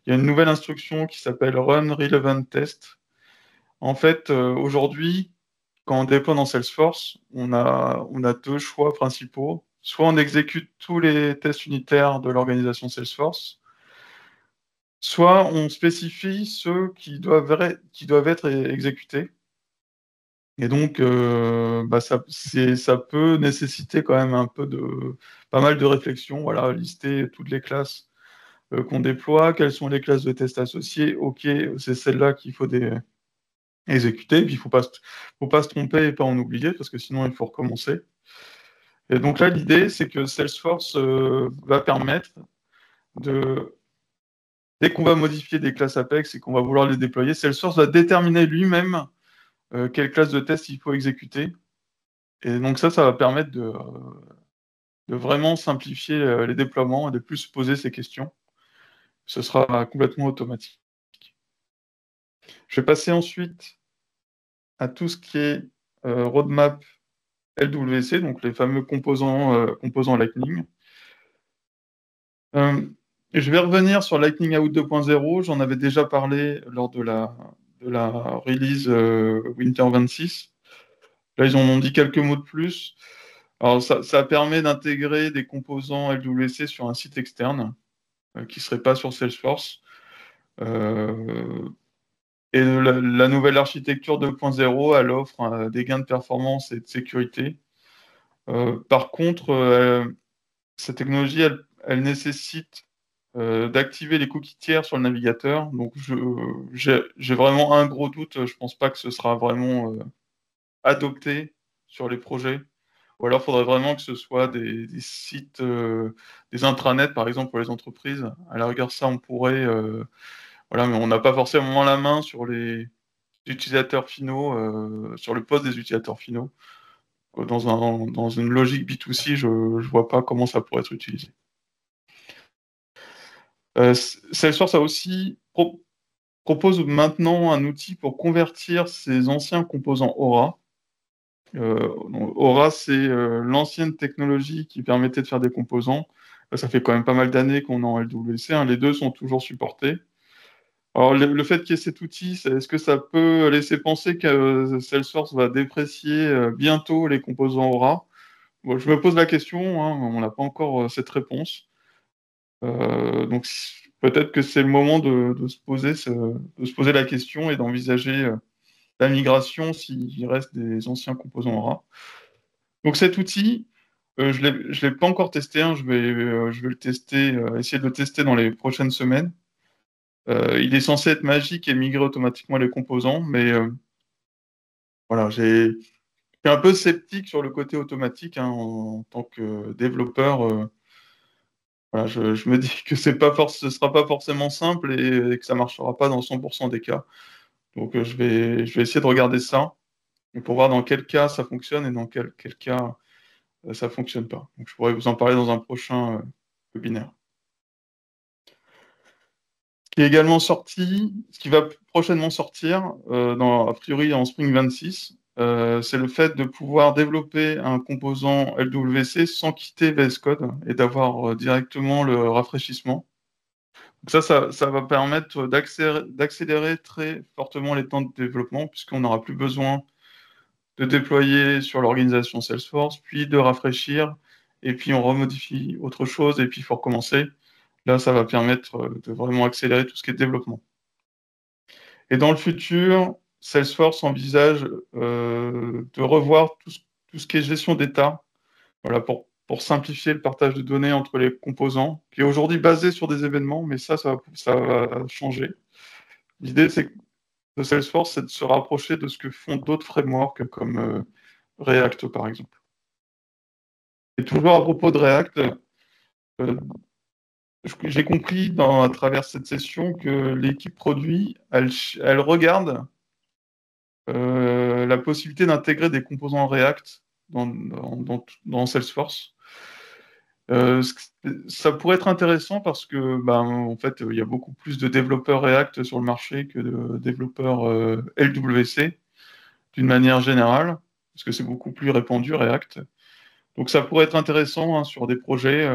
Il y a une nouvelle instruction qui s'appelle Run Relevant Test. En fait, aujourd'hui, quand on déploie dans Salesforce, on a deux choix principaux. Soit on exécute tous les tests unitaires de l'organisation Salesforce, soit on spécifie ceux qui doivent être exécutés. Et donc, ça peut nécessiter quand même pas mal de réflexion. Voilà, lister toutes les classes qu'on déploie, quelles sont les classes de tests associées. OK, c'est celle-là qu'il faut exécuter. Puis il faut pas se tromper et pas en oublier, parce que sinon il faut recommencer. Et donc là, l'idée, c'est que Salesforce va permettre dès qu'on va modifier des classes Apex et qu'on va vouloir les déployer, Salesforce va déterminer lui-même quelle classe de test il faut exécuter. Et donc ça va permettre de vraiment simplifier les déploiements et de plus se poser ces questions. Ce sera complètement automatique. Je vais passer ensuite à tout ce qui est roadmap LWC, donc les fameux composants Lightning. Je vais revenir sur Lightning Out 2.0. J'en avais déjà parlé lors de la release Winter 26. Là, ils en ont dit quelques mots de plus. Alors, ça permet d'intégrer des composants LWC sur un site externe qui ne serait pas sur Salesforce. Et la nouvelle architecture 2.0, elle offre des gains de performance et de sécurité. Par contre, cette technologie, elle nécessite d'activer les cookies tiers sur le navigateur. Donc, j'ai vraiment un gros doute. Je ne pense pas que ce sera vraiment adopté sur les projets. Ou alors, il faudrait vraiment que ce soit des sites, des intranets, par exemple, pour les entreprises. À la rigueur, ça, on pourrait. Voilà, mais on n'a pas forcément la main sur les utilisateurs finaux, sur le poste des utilisateurs finaux. Dans une logique B2C, je ne vois pas comment ça pourrait être utilisé. Salesforce a aussi propose maintenant un outil pour convertir ses anciens composants Aura. Aura, c'est l'ancienne technologie qui permettait de faire des composants. Ça fait quand même pas mal d'années qu'on est en LWC. Les deux sont toujours supportés. Alors, le fait qu'il y ait cet outil, est-ce que ça peut laisser penser que Salesforce va déprécier bientôt les composants Aura? Bon, je me pose la question, on n'a pas encore cette réponse. Donc, peut-être que c'est le moment de se poser la question et d'envisager la migration s'il reste des anciens composants Aura. Donc, cet outil, je ne l'ai pas encore testé. Je vais le tester, essayer de le tester dans les prochaines semaines. Il est censé être magique et migrer automatiquement les composants, mais voilà, je suis un peu sceptique sur le côté automatique en tant que développeur. Voilà, je me dis que ce ne sera pas forcément simple et que ça ne marchera pas dans 100% des cas. Donc je vais essayer de regarder ça pour voir dans quel cas ça fonctionne et dans quel cas ça ne fonctionne pas. Donc je pourrais vous en parler dans un prochain webinaire. Ce qui va prochainement sortir, a priori en Spring 26, c'est le fait de pouvoir développer un composant LWC sans quitter VS Code et d'avoir directement le rafraîchissement. Donc ça va permettre d'accélérer très fortement les temps de développement puisqu'on n'aura plus besoin de déployer sur l'organisation Salesforce, puis de rafraîchir, et puis on remodifie autre chose, et puis il faut recommencer. Là, ça va permettre de vraiment accélérer tout ce qui est développement. Et dans le futur, Salesforce envisage de revoir tout ce qui est gestion d'état, voilà, pour simplifier le partage de données entre les composants, qui est aujourd'hui basé sur des événements, mais ça va changer. L'idée de Salesforce, c'est de se rapprocher de ce que font d'autres frameworks comme React, par exemple. Et toujours à propos de React, j'ai compris à travers cette session que l'équipe produit, elle regarde la possibilité d'intégrer des composants React dans Salesforce. Ça pourrait être intéressant parce que, en fait, il y a beaucoup plus de développeurs React sur le marché que de développeurs LWC, d'une manière générale, parce que c'est beaucoup plus répandu, React. Donc ça pourrait être intéressant sur des projets,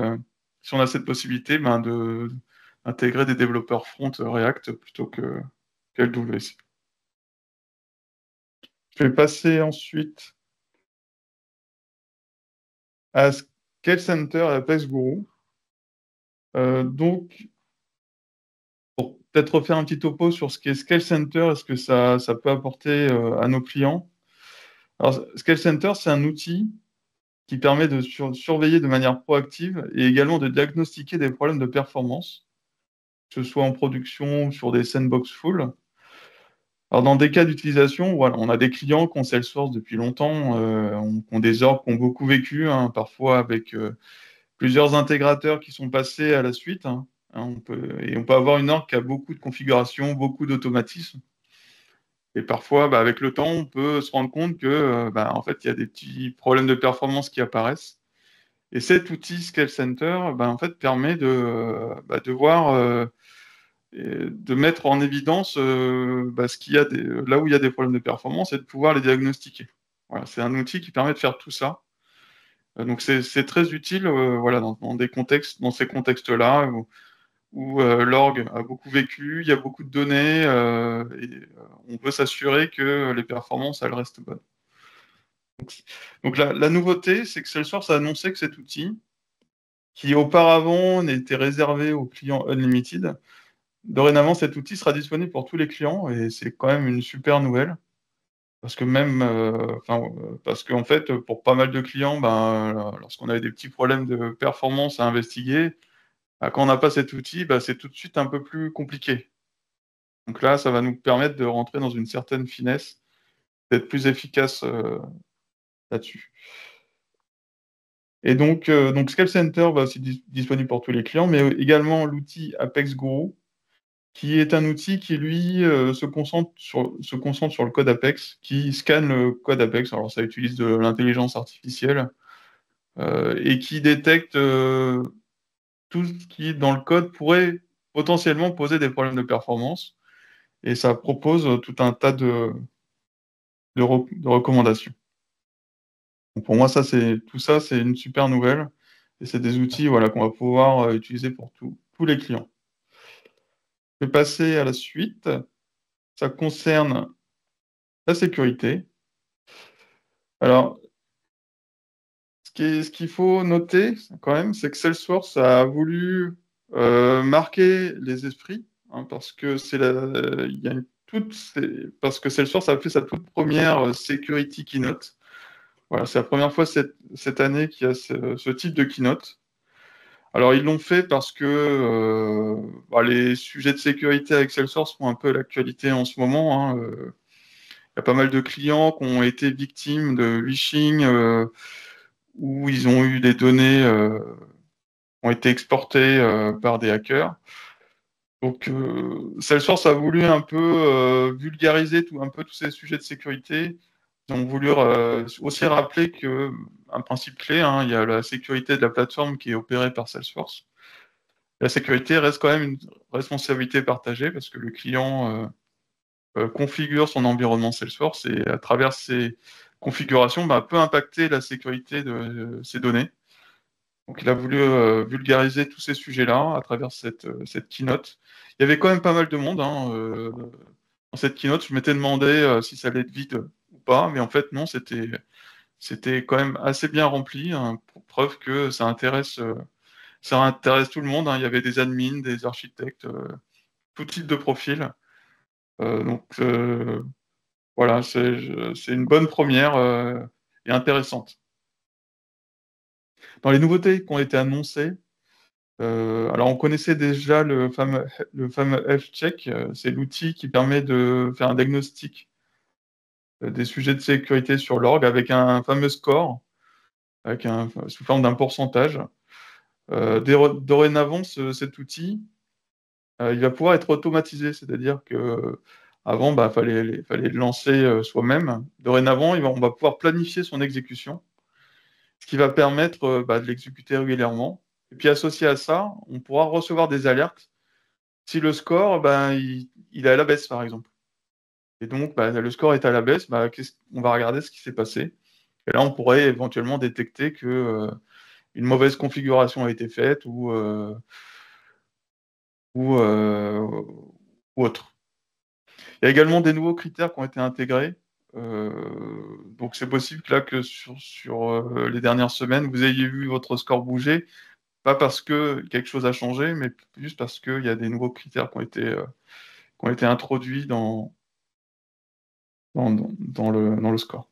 si on a cette possibilité, d'intégrer des développeurs front React plutôt que LWC. Je vais passer ensuite à Scale Center et Apex Guru. Donc, pour peut-être refaire un petit topo sur ce qu'est Scale Center et ce que ça peut apporter à nos clients. Alors, Scale Center, c'est un outil qui permet de surveiller de manière proactive et également de diagnostiquer des problèmes de performance, que ce soit en production ou sur des sandbox full. Alors, dans des cas d'utilisation, voilà, on a des clients qui ont Salesforce depuis longtemps, qui ont des orgs qui ont beaucoup vécu, parfois avec plusieurs intégrateurs qui sont passés à la suite. On peut avoir une org qui a beaucoup de configurations, beaucoup d'automatismes. Et parfois, avec le temps, on peut se rendre compte que, en fait, il y a des petits problèmes de performance qui apparaissent. Et cet outil Scale Center, en fait, permet de voir, de mettre en évidence ce qu'il y a là où il y a des problèmes de performance et de pouvoir les diagnostiquer. Voilà, c'est un outil qui permet de faire tout ça. Donc c'est très utile, voilà, dans ces contextes-là où l'org a beaucoup vécu, il y a beaucoup de données et on peut s'assurer que les performances elles restent bonnes. Donc la nouveauté, c'est que Salesforce a annoncé que cet outil, qui auparavant n'était réservé aux clients Unlimited, dorénavant cet outil sera disponible pour tous les clients et c'est quand même une super nouvelle. Parce que parce qu'en fait, pour pas mal de clients, lorsqu'on avait des petits problèmes de performance à investiguer, quand on n'a pas cet outil, c'est tout de suite un peu plus compliqué. Donc là, ça va nous permettre de rentrer dans une certaine finesse, d'être plus efficace là-dessus. Et donc Scale Center va aussi disponible pour tous les clients, mais également l'outil Apex Guru, qui est un outil qui, lui, se concentre sur le code Apex, qui scanne le code Apex. Alors, ça utilise de l'intelligence artificielle et qui détecte tout ce qui, dans le code, pourrait potentiellement poser des problèmes de performance. Et ça propose tout un tas de recommandations. Donc pour moi, tout ça, c'est une super nouvelle. Et c'est des outils voilà, qu'on va pouvoir utiliser pour tous les clients. Je vais passer à la suite. Ça concerne la sécurité. Alors, ce qu'il faut noter quand même, c'est que Salesforce a voulu marquer les esprits, parce que parce que Salesforce a fait sa toute première Security Keynote. Voilà, c'est la première fois cette année qu'il y a ce type de keynote. Alors, ils l'ont fait parce que les sujets de sécurité avec Salesforce font un peu l'actualité en ce moment. Il y a pas mal de clients qui ont été victimes de phishing où ils ont eu des données qui ont été exportées par des hackers. Donc, Salesforce a voulu un peu vulgariser un peu tous ces sujets de sécurité. Ils ont voulu aussi rappeler qu'un principe clé, il y a la sécurité de la plateforme qui est opérée par Salesforce. La sécurité reste quand même une responsabilité partagée parce que le client configure son environnement Salesforce et à travers ces configurations, peut impacter la sécurité de ses données. Donc, il a voulu vulgariser tous ces sujets-là à travers cette keynote. Il y avait quand même pas mal de monde dans cette keynote. Je m'étais demandé si ça allait être vide ou pas, mais en fait, non, c'était quand même assez bien rempli, hein, pour preuve que ça intéresse tout le monde, hein. Il y avait des admins, des architectes, tout type de profil. Donc, voilà, c'est une bonne première et intéressante. Dans les nouveautés qui ont été annoncées, alors on connaissait déjà le fameux Health Check, c'est l'outil qui permet de faire un diagnostic des sujets de sécurité sur l'orgue avec un fameux score, sous forme d'un pourcentage. Dorénavant, cet outil, il va pouvoir être automatisé, c'est-à-dire que avant, fallait le lancer soi-même. Dorénavant, on va pouvoir planifier son exécution, ce qui va permettre de l'exécuter régulièrement. Et puis associé à ça, on pourra recevoir des alertes si le score, il est à la baisse, par exemple. Et donc, le score est à la baisse, on va regarder ce qui s'est passé. Et là, on pourrait éventuellement détecter que une mauvaise configuration a été faite ou autre. Il y a également des nouveaux critères qui ont été intégrés. Donc, c'est possible que là, que sur les dernières semaines, vous ayez vu votre score bouger, pas parce que quelque chose a changé, mais juste parce qu'il y a des nouveaux critères qui ont été introduits dans le score.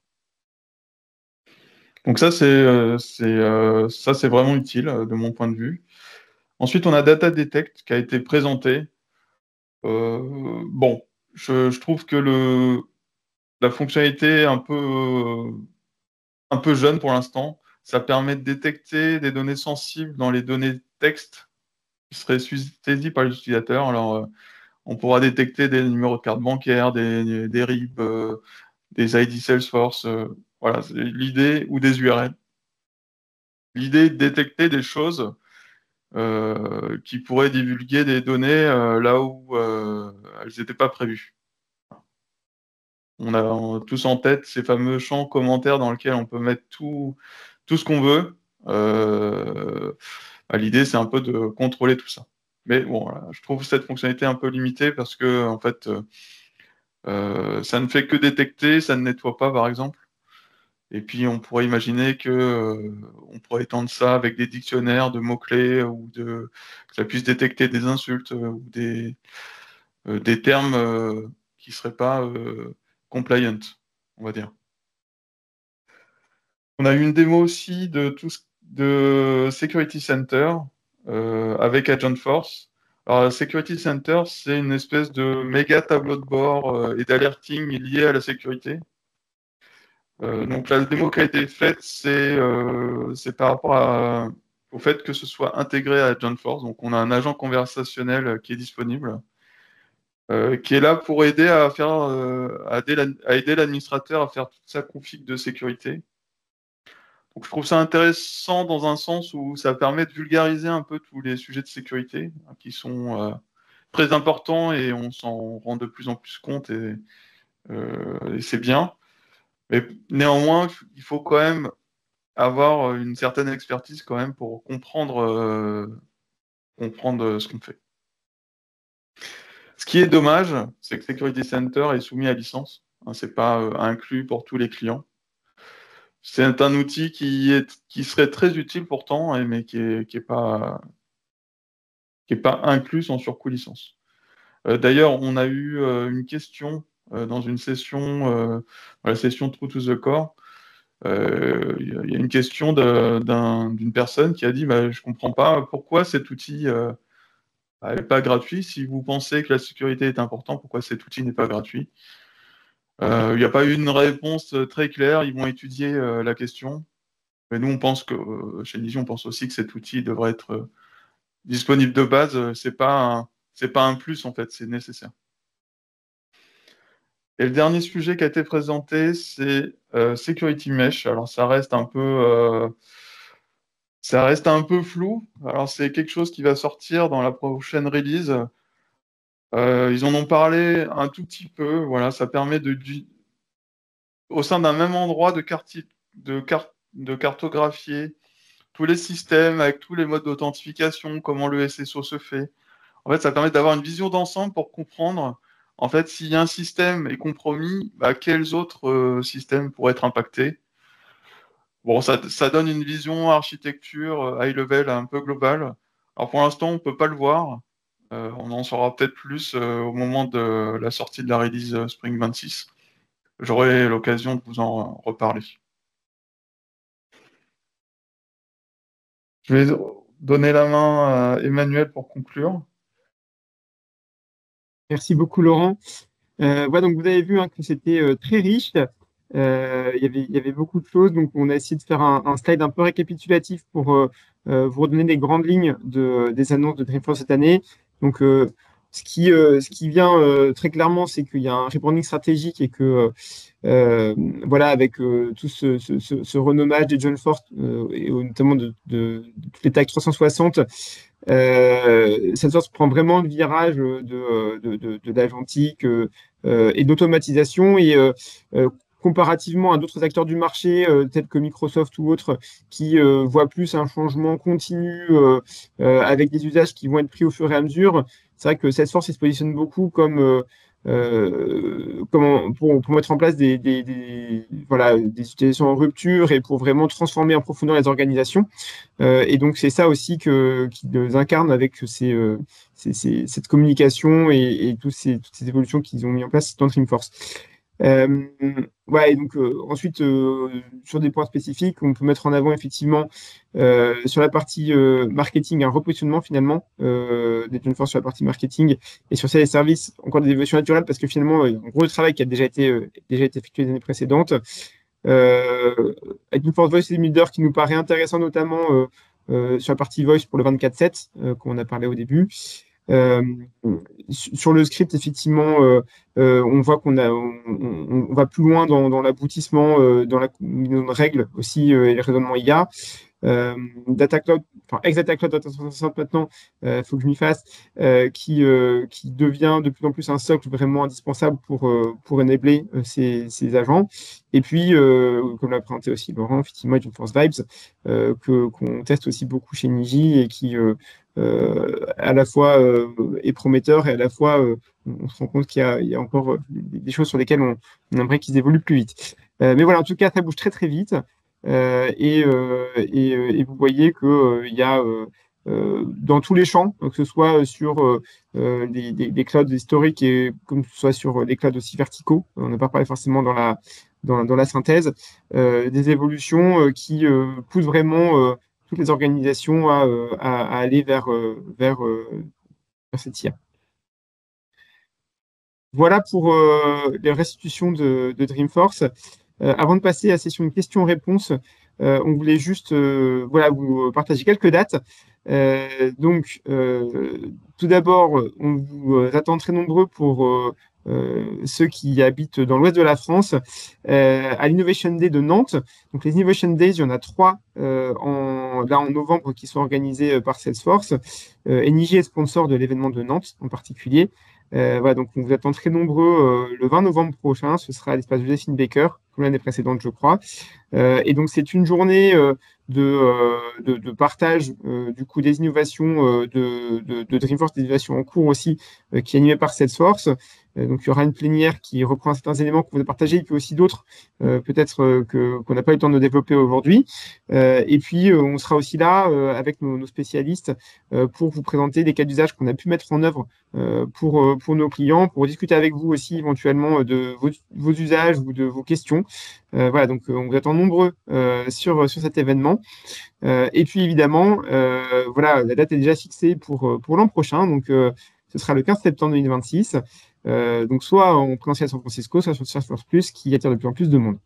Donc ça, c'est vraiment utile de mon point de vue. Ensuite, on a Data Detect qui a été présenté. Bon, je trouve que la fonctionnalité est un peu jeune pour l'instant. Ça permet de détecter des données sensibles dans les données texte qui seraient saisies par l'utilisateur. Alors, on pourra détecter des numéros de carte bancaire, des RIB, des ID Salesforce, voilà, c'est l'idée, ou des URL. L'idée est de détecter des choses qui pourraient divulguer des données là où elles n'étaient pas prévues. On a tous en tête ces fameux champs commentaires dans lesquels on peut mettre tout ce qu'on veut. L'idée, c'est un peu de contrôler tout ça. Mais bon, voilà, je trouve cette fonctionnalité un peu limitée parce que, en fait, ça ne fait que détecter, ça ne nettoie pas, par exemple. Et puis, on pourrait imaginer on pourrait étendre ça avec des dictionnaires de mots-clés ou que ça puisse détecter des insultes ou des termes qui ne seraient pas compliant, on va dire. On a eu une démo aussi de Security Center avec Agent Force. Alors, Security Center, c'est une espèce de méga tableau de bord et d'alerting lié à la sécurité. Donc la démo qui a été faite, c'est par rapport au fait que ce soit intégré à Agent Force. Donc on a un agent conversationnel qui est disponible, qui est là pour aider à aider l'administrateur à faire toute sa config de sécurité. Donc je trouve ça intéressant dans un sens où ça permet de vulgariser un peu tous les sujets de sécurité qui sont très importants et on s'en rend de plus en plus compte et c'est bien. Mais néanmoins, il faut quand même avoir une certaine expertise quand même pour comprendre ce qu'on fait. Ce qui est dommage, c'est que Security Center est soumis à licence. Hein, c'est pas inclus pour tous les clients. C'est un outil qui serait très utile pourtant, mais qui est pas inclus sans surcoût licence. D'ailleurs, on a eu une question dans une session, la session True to the Core. Il y a une question d'une personne qui a dit je ne comprends pas pourquoi cet outil n'est pas gratuit. Si vous pensez que la sécurité est importante, pourquoi cet outil n'est pas gratuit? Il n'y a pas eu une réponse très claire. Ils vont étudier la question. Mais nous, on pense chez Niji, on pense aussi que cet outil devrait être disponible de base. C'est pas un plus, en fait, c'est nécessaire. Et le dernier sujet qui a été présenté, c'est Security Mesh. Alors, ça reste un peu flou. Alors, c'est quelque chose qui va sortir dans la prochaine release. Ils en ont parlé un tout petit peu. Voilà, ça permet au sein d'un même endroit de cartographier tous les systèmes avec tous les modes d'authentification, comment le SSO se fait. En fait, ça permet d'avoir une vision d'ensemble pour comprendre En fait, si un système est compromis, quels autres systèmes pourraient être impactés? Bon, ça donne une vision architecture high level un peu globale. Alors pour l'instant, on ne peut pas le voir. On en saura peut-être plus au moment de la sortie de la release Spring 26. J'aurai l'occasion de vous en reparler. Je vais donner la main à Emmanuel pour conclure. Merci beaucoup, Laurent. Voilà, donc vous avez vu que c'était très riche. Il y avait beaucoup de choses. Donc, on a essayé de faire un slide un peu récapitulatif pour vous redonner les grandes lignes des annonces de Dreamforce cette année. Donc, ce qui vient très clairement, c'est qu'il y a un rebranding stratégique et que, voilà, avec tout ce renommage des John Force et notamment de toutes les tags 360, Salesforce prend vraiment le virage de l'agentique et d'automatisation comparativement à d'autres acteurs du marché tels que Microsoft ou autres qui voient plus un changement continu avec des usages qui vont être pris au fur et à mesure. C'est vrai que Salesforce se positionne beaucoup comme pour mettre en place voilà, des utilisations en rupture et pour vraiment transformer en profondeur les organisations. Et donc, c'est ça aussi qui les incarne avec cette communication et toutes ces évolutions qu'ils ont mis en place dans Dreamforce. Ouais, et donc ensuite, sur des points spécifiques, on peut mettre en avant effectivement sur la partie marketing un repositionnement finalement des Dreamforce sur la partie marketing et sur ces services, encore des évolutions naturelles parce que finalement, il y a un gros travail qui a déjà été effectué les années précédentes. Avec Dreamforce Voice et Builder qui nous paraît intéressant notamment sur la partie Voice pour le 24/7 qu'on a parlé au début. Sur le script, effectivement, on voit on va plus loin dans l'aboutissement, dans la combinaison de règles aussi et les raisonnements IA. Data Cloud, enfin ex-Data Cloud Data 360 maintenant, faut que je m'y fasse, qui devient de plus en plus un socle vraiment indispensable pour enabler ces agents. Et puis, comme l'a présenté aussi Laurent, effectivement, Dreamforce Vibes, qu'on teste aussi beaucoup chez Niji et qui à la fois est prometteur et à la fois on se rend compte qu'il y a encore des choses sur lesquelles on aimerait qu'ils évoluent plus vite. Mais voilà, en tout cas, ça bouge très très vite. Et vous voyez qu'il y a dans tous les champs, que ce soit sur des clouds historiques et comme ce soit sur des clouds aussi verticaux, on n'a pas parlé forcément dans la synthèse, des évolutions qui poussent vraiment toutes les organisations à aller vers cette IA. Voilà pour les restitutions de Dreamforce. Avant de passer à la session de questions-réponses, on voulait juste voilà, vous partager quelques dates. Donc, tout d'abord, on vous attend très nombreux pour ceux qui habitent dans l'ouest de la France à l'Innovation Day de Nantes. Donc, les Innovation Days, il y en a 3 en novembre qui sont organisés par Salesforce. NIJ est sponsor de l'événement de Nantes en particulier. Voilà, donc on vous attend très nombreux le 20 novembre prochain. Ce sera à l'espace Joséphine Baker, comme l'année précédente, je crois. Et donc, c'est une journée de partage du coup des innovations de Dreamforce, des innovations en cours aussi, qui est animée par Salesforce. Donc, il y aura une plénière qui reprend certains éléments que vous avez partagés, et puis aussi d'autres, peut-être qu'on n'a pas eu le temps de développer aujourd'hui. Et puis, on sera aussi là avec nos spécialistes pour vous présenter des cas d'usage qu'on a pu mettre en œuvre pour nos clients, pour discuter avec vous aussi éventuellement de vos usages ou de vos questions. Voilà, donc on vous attend nombreux sur cet événement. Et puis évidemment, voilà, la date est déjà fixée pour l'an prochain, donc ce sera le 15 septembre 2026. Donc soit en présentiel à San Francisco, soit sur Salesforce Plus, qui attire de plus en plus de monde.